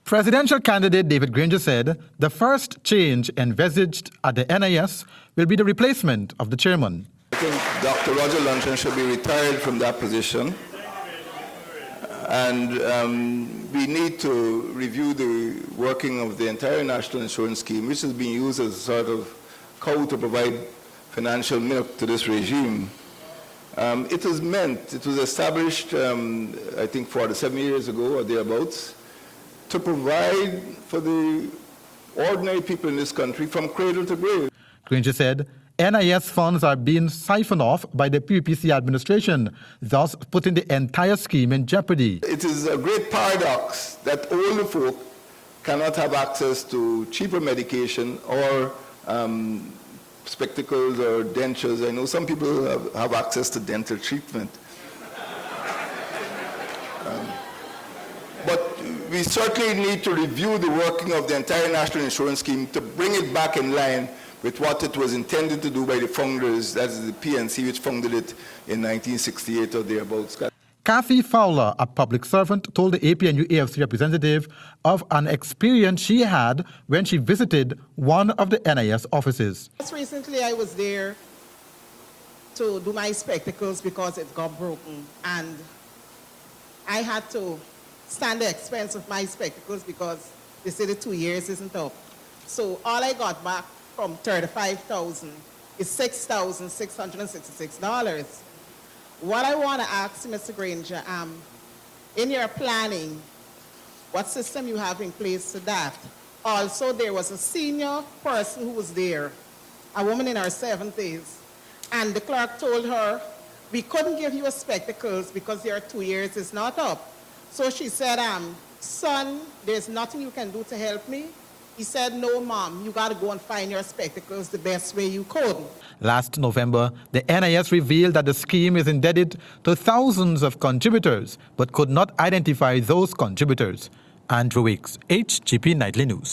Presidential candidate David Granger said the first change envisaged at the NIS will be the replacement of the chairman. I think Dr. Roger Luncheon should be retired from that position. And we need to review the working of the entire national insurance scheme, which is being used as a sort of cow to provide financial milk to this regime. It was established, I think 47 years ago or thereabouts, to provide for the ordinary people in this country from cradle to grave. Granger said NIS funds are being siphoned off by the PPC administration, thus putting the entire scheme in jeopardy. It is a great paradox that older folk cannot have access to cheaper medication or spectacles or dentures. I know some people have access to dental treatment. But we certainly need to review the working of the entire national insurance scheme to bring it back in line with what it was intended to do by the founders, that is the PNC, which founded it in 1968 or thereabouts. Kathy Fowler, a public servant, told the APNU AFC representative of an experience she had when she visited one of the NIS offices. Just recently I was there to do my spectacles because it got broken, and I had to stand the expense of my spectacles because they say the 2 years isn't up. So all I got back from $35,000 is $6,666. What I want to ask you, Mr. Granger, in your planning, what system you have in place to that? Also, there was a senior person who was there, a woman in her 70s, and the clerk told her, we couldn't give you a spectacles because your 2 years is not up. So she said, son, there's nothing you can do to help me. He said, no, Mom, you got to go and find your spectacles the best way you could. Last November, the NIS revealed that the scheme is indebted to thousands of contributors, but could not identify those contributors. Andrew Weeks, HGP Nightly News.